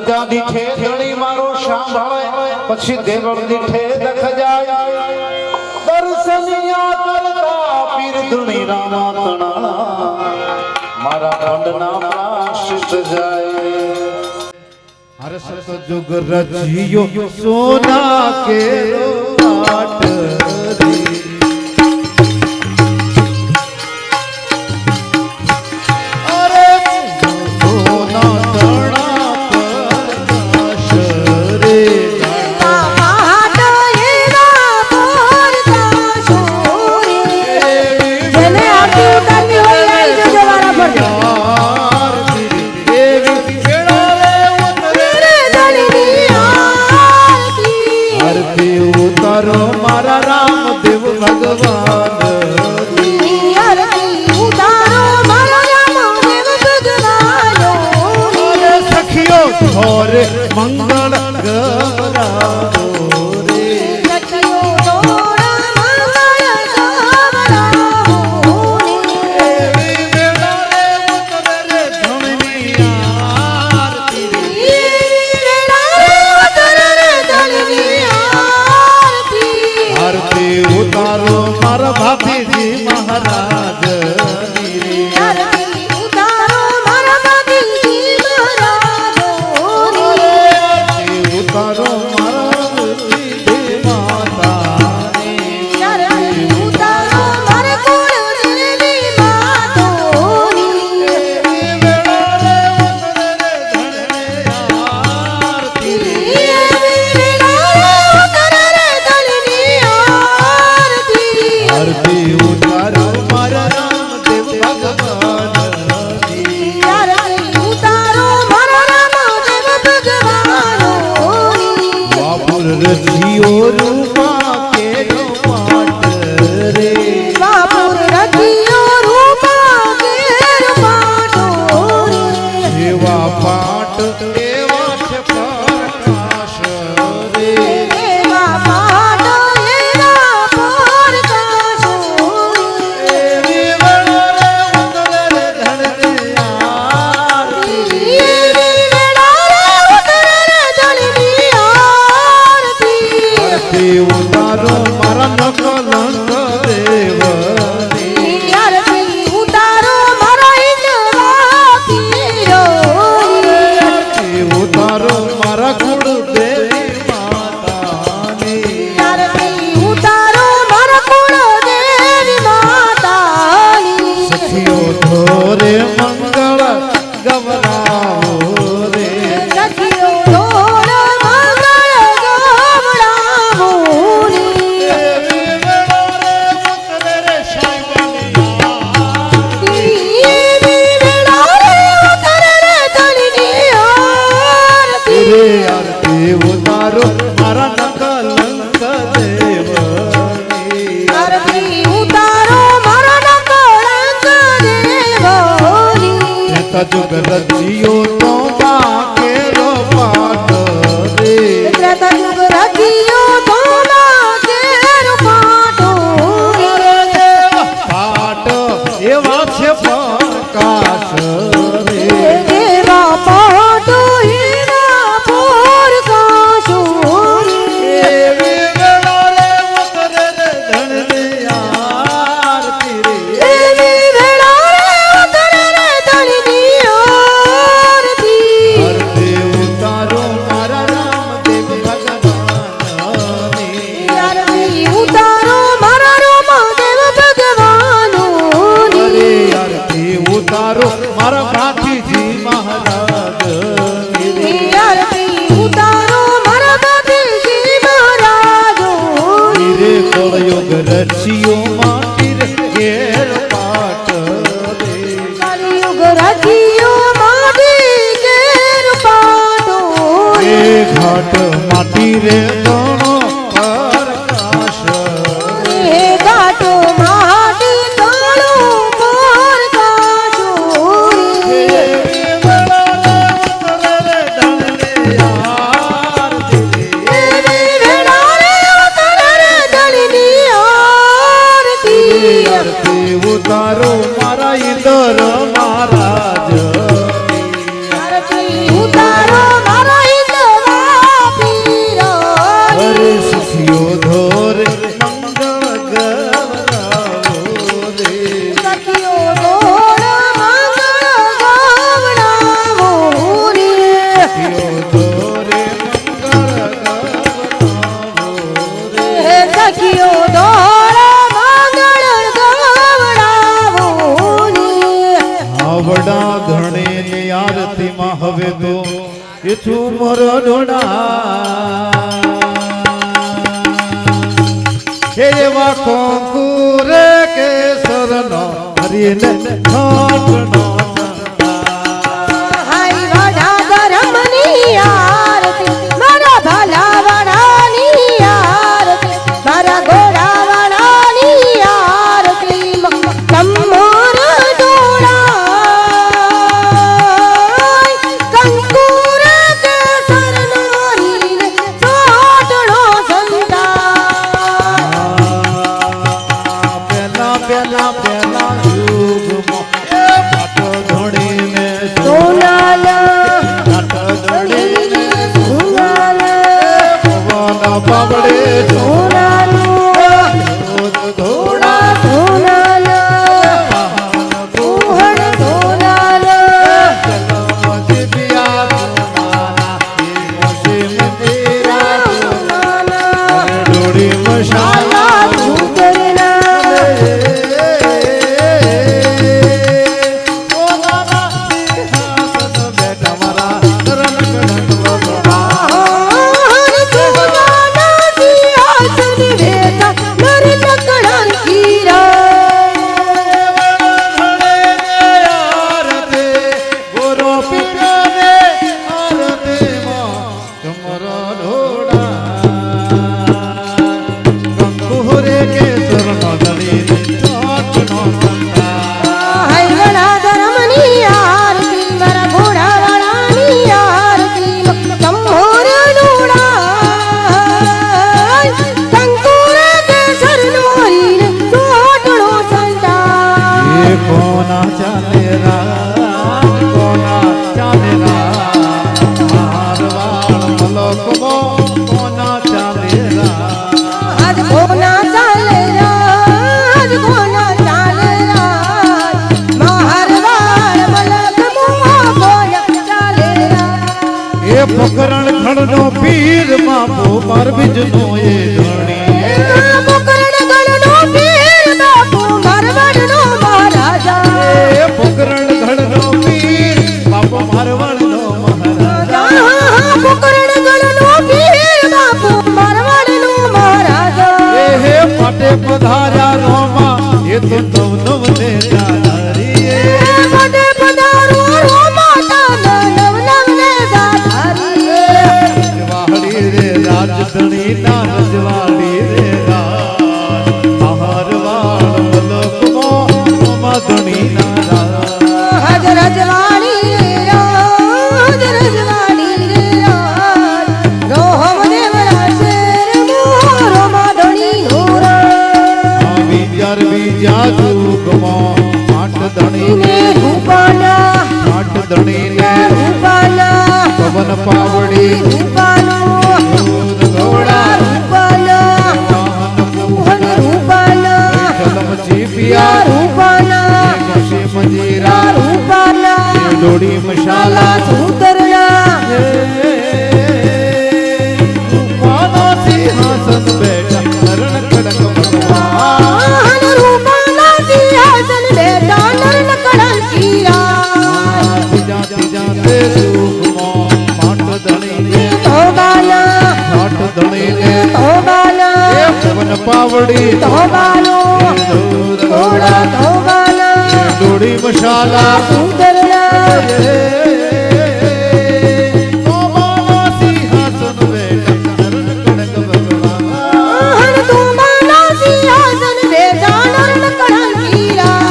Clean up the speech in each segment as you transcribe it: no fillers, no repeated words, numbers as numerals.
ગજા દીઠે ધણી મારો સાંભળે પછી દેવળ દીઠે દખ જાય દર્શનિયા કરતા પીર ધણી રામા તણા મારા પંડના પ્રાશ્ચિત જાય હર્ષ જુગ રચિયો સોના કેરો પાટ મંગળ ગવરાવો રે સખિયો તોરા મંગળ ગવરાવો રે એવી વેળા રે ઉતરે રે ધણની આરતી એવી વેળા રે ઉતરે રે ધણની આરતી આરતી ઉતારો મારા ભાભીજી મહારાજ રચિયો રૂપા કેરો પાટ રે બાપુર રચિયો રૂપા કેરો પાટ રે એવા પાટ એવા છે પ્રકાશ રે એવા પાટ એવા પ્રકાશ રે એવી વેળા રે ઉતરે રે ધણની આરતી એવી વેળા રે ઉતરે રે ધણની ઉતારો મારા નકલંક દેવની આરતી ઉતારો મારા ઈંડવા પીરો આરતી ઉતારો મારા કુળ દેવી માતાની આરતી ઉતારો મારા કુળ દેવી માતાની સખીઓ ધોરે મંગળ ગવરાવો રે સખીઓ ઉતારો મારા નકલંક દેવની આરતી ઉતારો મારા નકલંક દેવની તજુગ રચિયો તો બાકેરો પાટ રે તજુગ રચિયો તો બાકેરો પાટ રે પાટ એવા છે પ્રકાશ રે એવા પાટ ઉતારો મારા ભાતીજી મહારાજ આરતી ઉતારો મારા ભાતીજી મહારાજ રે કળયુગ રચિયો માટીર ઘેર પાટ રે કળયુગ રચિયો માટી ઘેર પાટ રે ઘાટ માટી રે દણો પ્રકાશ રે ઘાટ માટી દણો ઉતારો મારા ઈંદર મહારાજ ધણીની આરતીમાં હવે તો એ છું મોરો ડોડા હે એવા કંકુર કેસરનો હરીને ઘાટનો હાય વાડા ધર્મની આરતી મારા ભલા વાડાની આરતી મારા ગોરા વાડાની આરતી તમોર ડોળા કંકુર કેસરનો હરીને ઘાટનો સંતા પેલા યુગમાં એ પાટો ધણીને સોનાલા પાટો ધણીને સોનાલા પવન પાવડે સોનાલું ધોળા સોનાલા મોહન સોનાલા દિવ્યા સોનાના મંદિરા સોનાલા ડોળી મશાલા સુકરના પોકરણ ખડનો પીર બાપો માર બીજનો એ ધણી પોકરણ ગણનો પીર બાપુ મારવાડનો મહારાજા પોકરણ ખડનો પીર બાપો મારવાડનો મહારાજા પોકરણ ગણનો પીર બાપુ મારવાડનો મહારાજા હે પાટે પધાર્યા રોમા એ તો નવ નવ ને જાધારી પાટે પધારો રોમા તા નવ નવ ને જાધારી રજવાડી રે રાજધણી ના રજવાડી રે આહારવાળ મલકમો રોમા ધણી ના હજ રજવાડી રાજ રજવાડી રે રાજ રોહમ દેવરા શેર મોરો માધણી નૂરા બીજા જુગમાં આઠ ધણી ને રૂપાના આઠ ધણી ને રૂપાના પવન પાવડી રૂપાનો ઘોડા રૂપાના મોહન રૂપાના કલમ પિયા જીપિયા રૂપાના કશી મંજીરા રૂપાના ડોડી મશાલા સુતરના રૂપાનો સિંહાસન બેઠા હરણ કડક ભગવાન રૂપાના સિંહાસન બેઠા નરણ કળંકીયા ત્રીજા તે સુખમાં આઠ ધણી ને તોબાના આઠ ધણી ને તોબાના પવન પાવડી તોબાનો ઘોડા તોબાના ડોડી મશાલા સુતરના સિંહાસન બેઠા હરણ કડક ભગવાન તોબાના સિંહાસન બેઠા નરણ કળંકીયા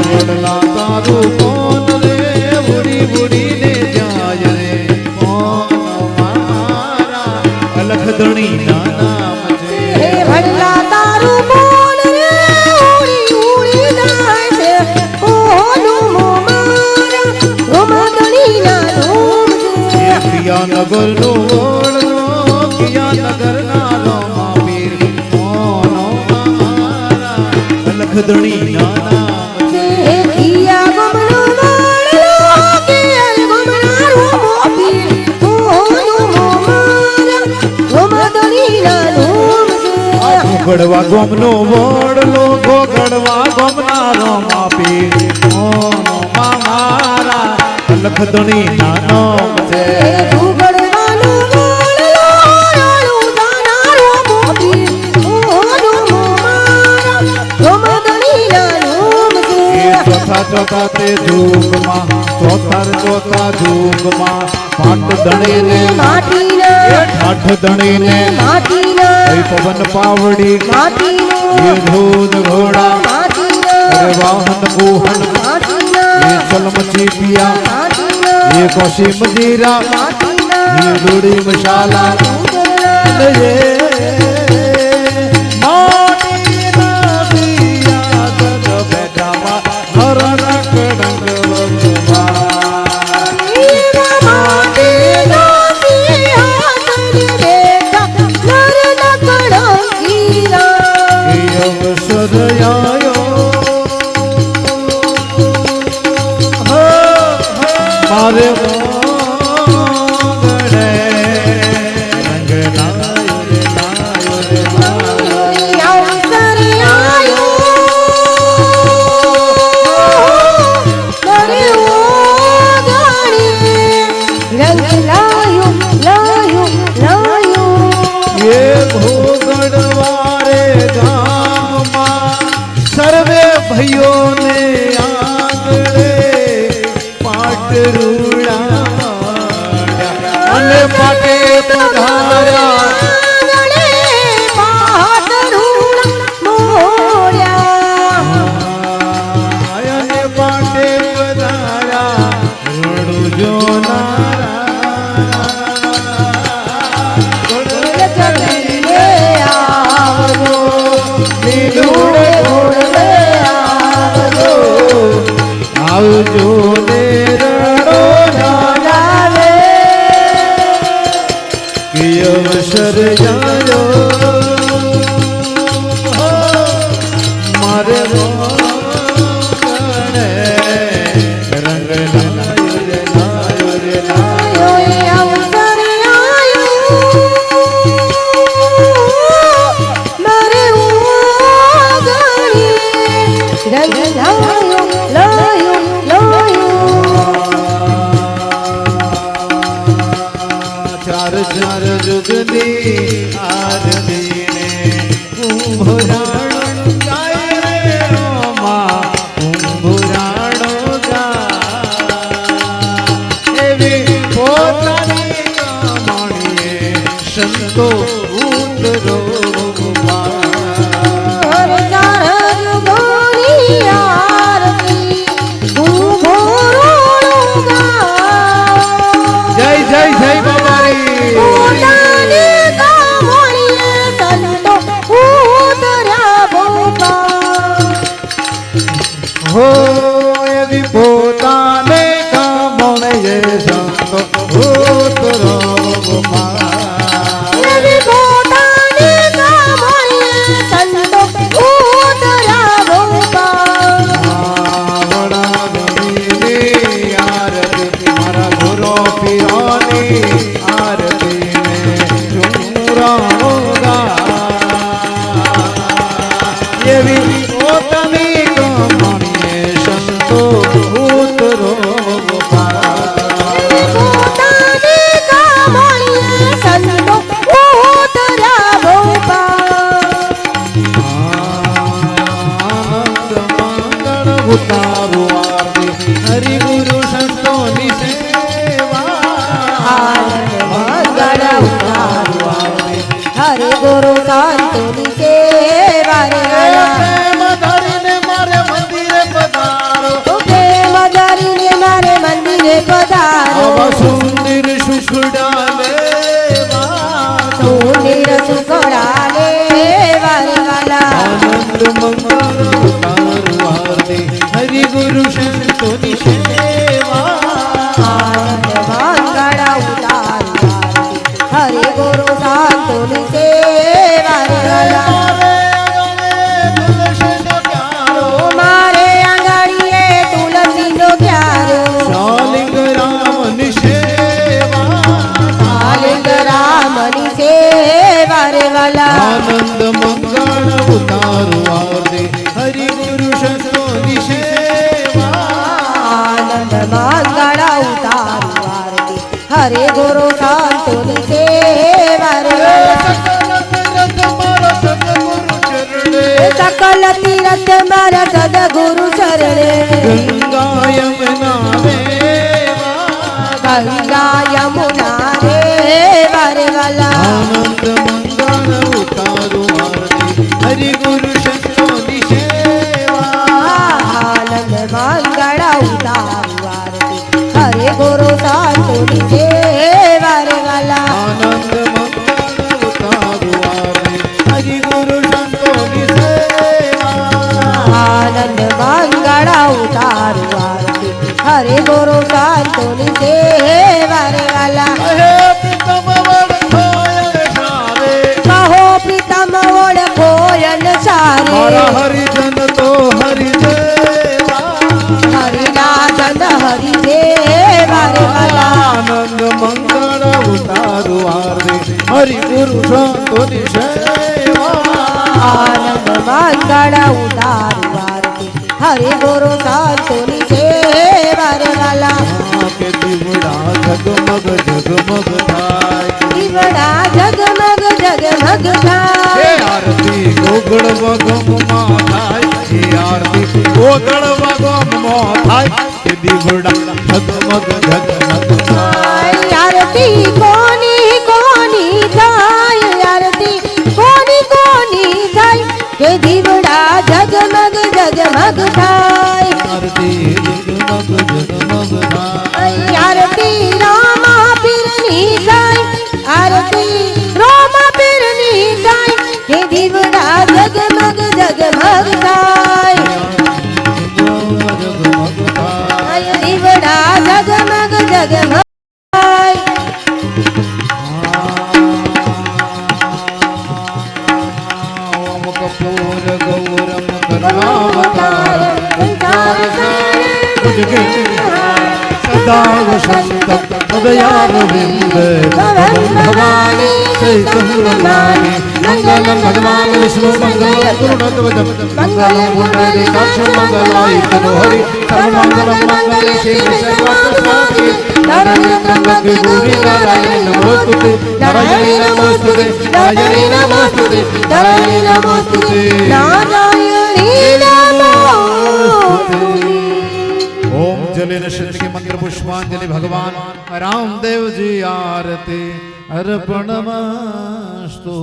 વડલા તારું કોણ રે ઉડી ઉડીને જાય રે કોણ મારા અલખ ધણી ના નામ છે હે ભડલા તારું બોલ રે ઉડી ઉડી જાય છે ઓનું મોમારા રોમદણી ના ધૂમ છે કિયા નગર નો ઓળનો કિયા નગર ના લોમા પીર કોણ મારા અલખ ધણી ના નામ છે હે કિયા ગમનો વાળો કે ગમના રોમો પીર ઓનું મોમારા રોમદણી ના ધૂમ છે ગોગડવા ગોમનો વડલો ગોગડવા ગોમના રોમા પીર કોણ મારા લખ ધણી નાનો છે ઉગડવાનું ગોળલો રાળું દાનારો મોતી ઓનું મારા રોમદણીના રોમ છે ચોથા ચોથા તે જુગમાં ચોથા જુગમાં પાટ ધણીને માટીના ઠાઠ ધણીને માટીના પવન પાવડી માટીનો ધૂધ ઘોડા માટીના વાહન મોહન માટીના ચલમચી પિયા માટીના કોશી મજીરા માટીના ડોડી મશાલા મારે મોગણે રંગ લાયો રે એ ભોગડવારે ગામમાં સર્વે ભાઈઓને આંગણે પાટ રૂડા અને પાટે પધાર્યા અને પાટે પધાર્યા રડુ જોનારા આવજો ને રડો જાનારે કે અવસર જાયો મારે મોગણે રંગ લાયો રે ચાર ચાર જુગની આરતી ને કુંભરાણો ગાય રે રોમા કુંભરાણો ગાય એવી પોતાની કમાણીએ સંતો ઉતરો જય જય જય બાબારી હો એવી પોતાને કામણે જે સંતો ઉતરો મારા ગુરુ પીરોની આરતી ને ચુમરાણો એવી પોતાની કમાણીએ સંતો ઉતરો આનંદ મંગળ ઉતારો આરતી હરિ ગુરુ સંતોની સેવા હરે ગુરુ શાંતિની સેવા પ્રેમ ધરીને મારે મંદિરે પધારો પ્રેમ ધરીને મારે મંદિરે પધારો આવા સુંદર સુખડા લેવા સુંદર સુખડા લેવાલા આનંદ મંગળ ઉતારો આરતી હરિ ગુરુ સંતોની સેવા આનંદ મંગળ ઉતારો હરે ગુરુ શાંતિની સેવા મારે આંગણીએ તુલસીનો ક્યારો શાલિંગ રામની સેવા મંગળ ઉતારું આરતી હરે ગુરુ સંતોની સેવા રે સકલ તીરથ મારા સદગુરુ શરણે ગંગા યમુના ગંગા યમુના રે વારે વાલા આનંદ મંગળ ઉતારું આરતી હરિ ગુરુ સંતોની સેવા આનંદ મંગળ ઉતારું આરતી હરે ગુરુ સંતોની સેવા રે વાલા આનંદ મંગળ ઉતારું આરતી હરિ ગુરુ સંતોની સેવા આનંદ મંગળ ઉતારું આરતી હરે ગુરુ સંતોની સેવા રે વાલા હે પ્રીતમ વડખોયલ સારે કહો પ્રીતમ ઓળખો યન સારે મારા હરિજન તો હરિદેવા હરિના જન હરિ દેવા રે વાલા આનંદ મંગળ ઉતારું આરતી હરિ ગુરુ સંતોની સેવા આનંદ મંગળ ઉતારું આરતી હરે ગુરુ સંતોની સેવા રે વાલા કે દીવડા ઝગમગ ઝગમગ થાય દીવડા જગમગ જગમગ હે થાય આરતી ગોગળ વગમમાં થાય હે આરતી ગોગળ વગમમાં થાય કે દીવડા ઝગમગ ઝગમગ થાય આરતી કોની કોની થાય આરતી કોની કોની થાય કે દીવડા જગમગ જગમગ થાય આરતી ઝગમગ ઝગમગ થાય આરતી રામા પીરની થાય આરતી રામા પીરની થાય કે દીવડા જગમગ જગમગ થાય ઝગમગ થાય દીવડા જગમગ જગમગ થાય ઓમ કપૂર ગૌરમ કરુણાવતારમ સદા વસંત હૃદયારવિંદ ભવાની ચૈતન્યમાની મંગલમ ભગવાન વિષ્ણુ મંગલ ગુરુનાથવદમ મંગલમ પુંડરીકાક્ષ મંગલાય તનો હરિ સર્વમંગલમ મંગલે શિવે સર્વાત્મસ્વામી નારાયણ ગૌરી નારાયણ નમોસ્તુતે નારાયણ નમોસ્તુતે નારાયણ નમોસ્તુતે નારાયણ નમોસ્તુતે નારાયણી નમોસ્તુતે ओम जले नशत के मंत्र पुष्पांजलि भगवान रामदेव जी आरती अर्पणमस्तु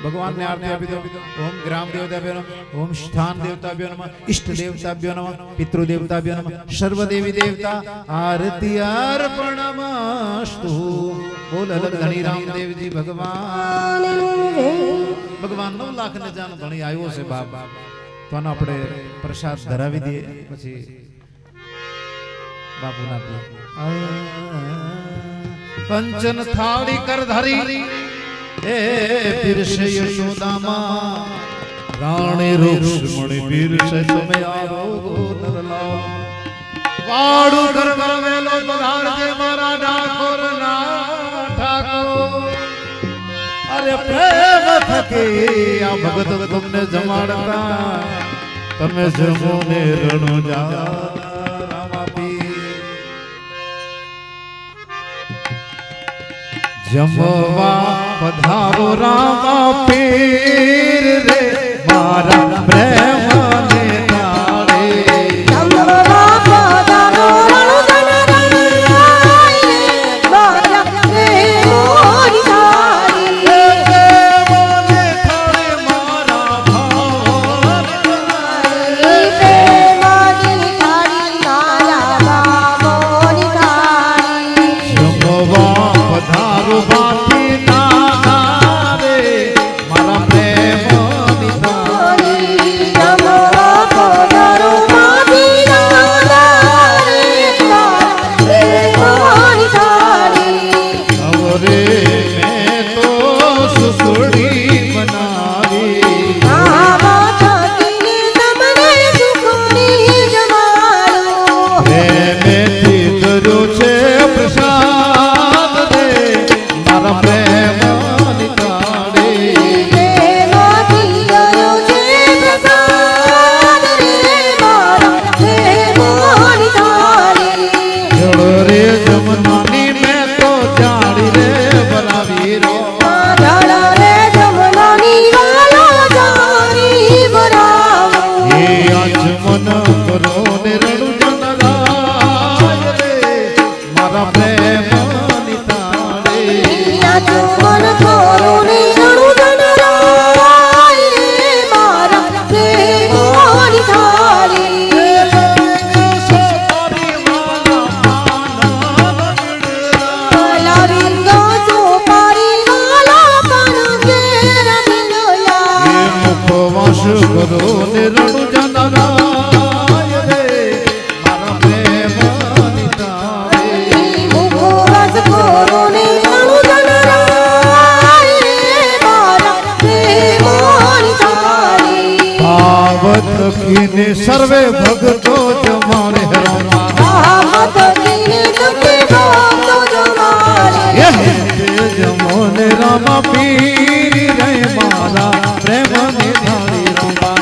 भगवान ने आरती આપી દો ओम ग्राम देवताभ्यो नमः ओम स्थान देवताभ्यो नमः इष्ट देवताभ्यो नमः पितृ देवताभ्यो नमः सर्व देवी देवता आरती अर्पणमस्तु बोल अलग धनी रामदेव जी भगवान भगवान 9 लाख ने जान धनी आयो છે બાપ તો આપણે પ્રસાદ ધરાવી દઈએ પછી બાપુના કંચન થાળી કર ધરી એ પીરસે યશોદામાં રાણી રૂક્ષ્મણી પીરસે તમે આવો નરલાલ વાડું ઘર વેલો પધારજે મારા ડાકોર ના ઠાકોર અરે પ્રેમ થકી આ ભગત તમને જમાડતા તમે જમો ને રણો જા રામાપી જમવા પધારો રામા પીર રે મારા પ્રેમ ને તારે જમવા પધારો રણજન રણાય મારા પ્રેમોની મારા પ્રેમ ને સર્વે ભગતો જમાડે રમા હાથ દીને સખી ભક્તો જમાડે જમો ને રમા પીરી રે મારા પ્રેમ ને થાળી રમા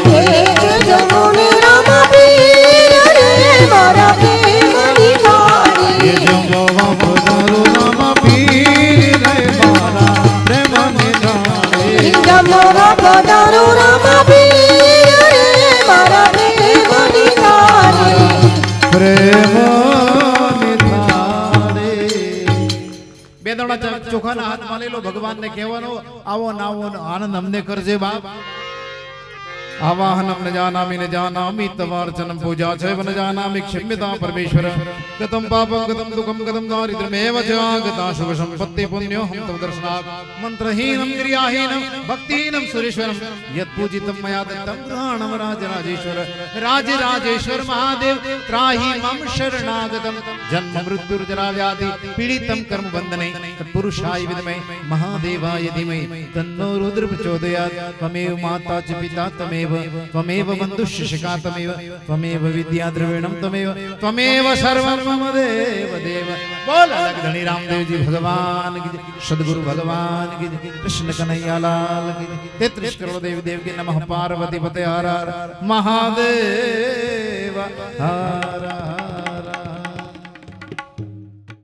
જમોને રામા પીર રે મારા પ્રેમની થાળી જમવા પધારો રમા પીરી રે મારા પ્રેમ ને થાળી જમવા પધારો રામા પીર રે મારા પ્રેમની થાળી પ્રેમ ને થાળી બે દોડા ચોખાના હાથમાં લઈ લો ભગવાનને કહેવાનો આવો નાવો આનંદ અમને કરજે બાપ આવાહનમ ન જાનામિ તવાર્ચનમ પૂજા છે વન જાનામિ ક્ષમ્યતા પરમેશ્વર ગતમ પાપમ ગતમ દુઃખમ ગતમ દારિદ્ર્યમેવ ચ ગતા શુભ સંપત્તિ પુણ્યો હમ તવ દર્શનાત મંત્રહીનમ ક્રિયાહીનમ ભક્તિહીનમ સુરેશ્વરમ યત પૂજિતમ મયા દત્તમ ગ્રહણમ રાજરાજેશ્વર રાજરાજેશ્વર મહાદેવ ત્રાહી મમ શરણાગતમ જન્મ મૃત્યુર જરા વ્યાધિ પીડિતમ કર્મ બંધને તત્પુરુષાય વિદ્મહે મહાદેવાય ધીમહિ તન્નો રુદ્ર પ્રચોદયાત ત્વમેવ માતા ચ પિતા त्वमेव बन्धुश्च शिखा त्वमेव विद्या द्रविणं त्वमेव सर्वं मम देव देव बोल अलग धनी रामदेव जी भगवान की सद्गुरु भगवान की कृष्ण कन्हैया लाल की 33 करोड़ देवी देव की नमः पार्वती पते हर हर महादेव हर हर